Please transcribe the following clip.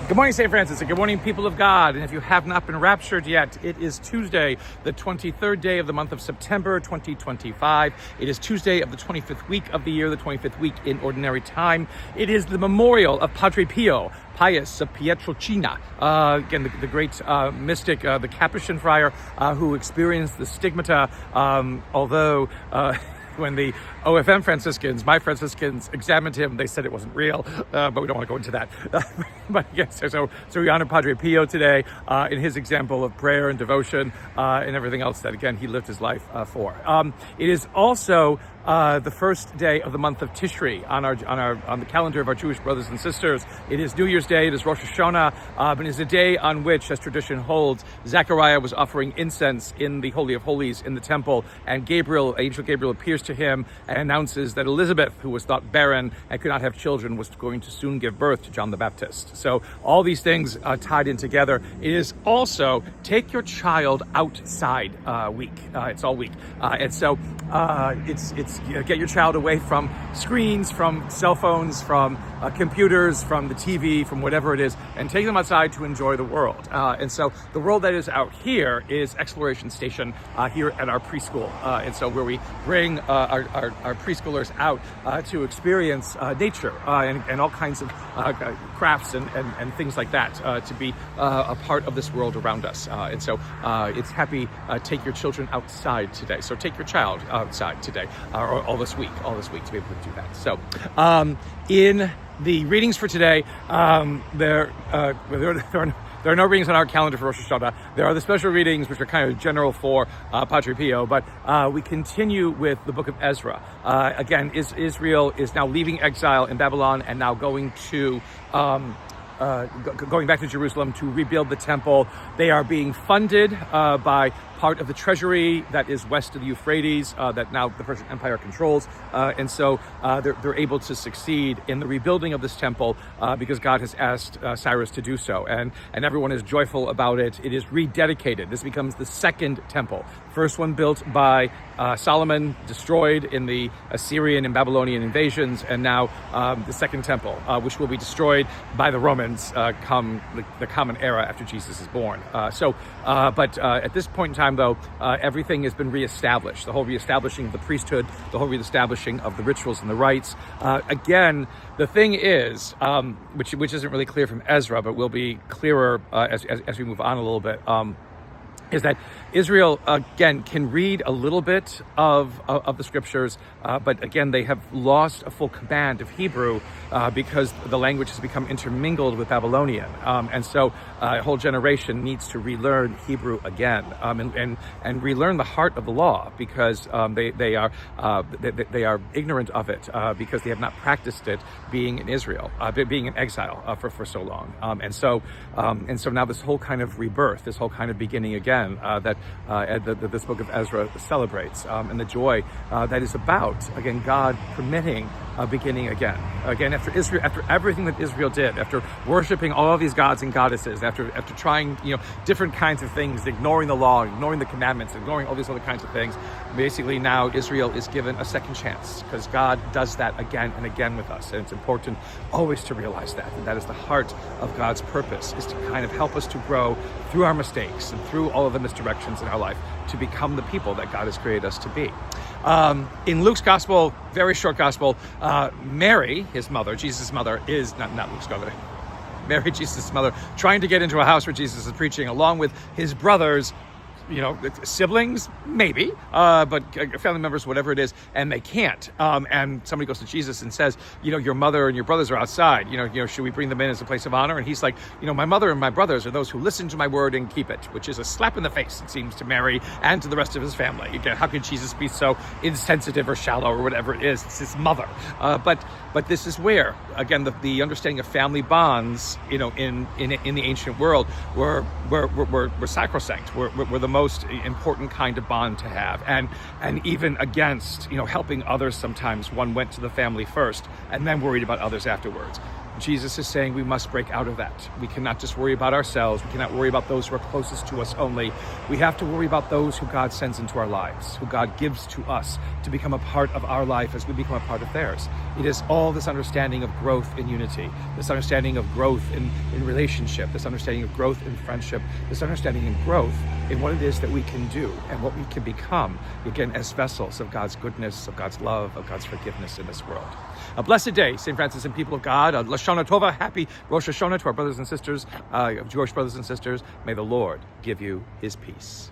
Good morning, St. Francis, and good morning, people of God. And if you have not been raptured yet, it is Tuesday, the 23rd day of the month of September, 2025. It is Tuesday of the 25th week of the year, the 25th week in Ordinary Time. It is the memorial of Padre Pius of Pietrelcina, again, the great mystic, the Capuchin friar who experienced the stigmata, although when the OFM Franciscans, my Franciscans, examined him, they said it wasn't real, but we don't want to go into that. But yes, so we honor Padre Pio today in his example of prayer and devotion and everything else that, again, he lived his life for. It is also the first day of the month of Tishri on the calendar of our Jewish brothers and sisters. It is New Year's Day. It is Rosh Hashanah, and it is a day on which, as tradition holds, Zechariah was offering incense in the Holy of Holies in the temple, and Angel Gabriel appears to him and announces that Elizabeth, who was thought barren and could not have children, was going to soon give birth to John the Baptist. So all these things tied in together. It is also Take Your Child Outside week. It's all week, and so it's get your child away from screens, from cell phones, from computers, from the TV, from whatever it is, and take them outside to enjoy the world. And so the world that is out here is Exploration Station here at our preschool. And so where we bring our preschoolers out to experience nature and all kinds of crafts and things like that, to be a part of this world around us. And so it's happy Take Your Children Outside today. So take your child outside today, or all this week to be able to do that. So in the readings for today, there are no readings on our calendar for Rosh Hashanah. There are the special readings, which are kind of general for Padre Pio, but we continue with the book of Ezra. Again, Israel is now leaving exile in Babylon and now going to going back to Jerusalem to rebuild the temple. They are being funded by part of the treasury that is west of the Euphrates, that now the Persian Empire controls. And so they're able to succeed in the rebuilding of this temple because God has asked Cyrus to do so. And everyone is joyful about it. It is rededicated. This becomes the second temple. First one built by Solomon, destroyed in the Assyrian and Babylonian invasions, and now the second temple, which will be destroyed by the Romans come the Common Era after Jesus is born. But at this point in time, though, everything has been reestablished. The whole reestablishing of the priesthood, the whole reestablishing of the rituals and the rites. Again, the thing is, which isn't really clear from Ezra, but will be clearer as we move on a little bit, is that Israel, again, can read a little bit of the scriptures, but again, they have lost a full command of Hebrew because the language has become intermingled with Babylonian. And so a whole generation needs to relearn Hebrew again and relearn the heart of the law because they are ignorant of it because they have not practiced it being in Israel, being in exile for so long. And so now this whole kind of rebirth, this whole kind of beginning again, that this book of Ezra celebrates, and the joy that is about, again, God permitting beginning again. Again, after everything that Israel did, after worshiping all of these gods and goddesses, after trying different kinds of things, ignoring the law, ignoring the commandments, ignoring all these other kinds of things, basically now Israel is given a second chance because God does that again and again with us. And it's important always to realize that. And that is the heart of God's purpose, is to kind of help us to grow through our mistakes and through all of the misdirections in our life to become the people that God has created us to be. In Luke's gospel, very short gospel, Mary, his mother, Jesus' mother, is not Luke's gospel, Mary, Jesus' mother, trying to get into a house where Jesus is preaching along with his brothers, siblings, maybe, but family members, whatever it is, and they can't. And somebody goes to Jesus and says, your mother and your brothers are outside. Should we bring them in as a place of honor? And he's like, my mother and my brothers are those who listen to my word and keep it, which is a slap in the face, it seems, to Mary and to the rest of his family. Again, how could Jesus be so insensitive or shallow or whatever it is? It's his mother. But this is where, again, the understanding of family bonds, in the ancient world were sacrosanct, were the most important kind of bond to have, and even against helping others. Sometimes one went to the family first and then worried about others afterwards. Jesus is saying we must break out of that. We cannot just worry about ourselves. We cannot worry about those who are closest to us only. We have to worry about those who God sends into our lives, who God gives to us to become a part of our life as we become a part of theirs. It is all this understanding of growth in unity, this understanding of growth in relationship, this understanding of growth in friendship, this understanding of growth in what it is that we can do and what we can become, again, as vessels of God's goodness, of God's love, of God's forgiveness in this world. A blessed day, St. Francis and people of God. Lashana Tova, happy Rosh Hashanah to our brothers and sisters, Jewish brothers and sisters. May the Lord give you his peace.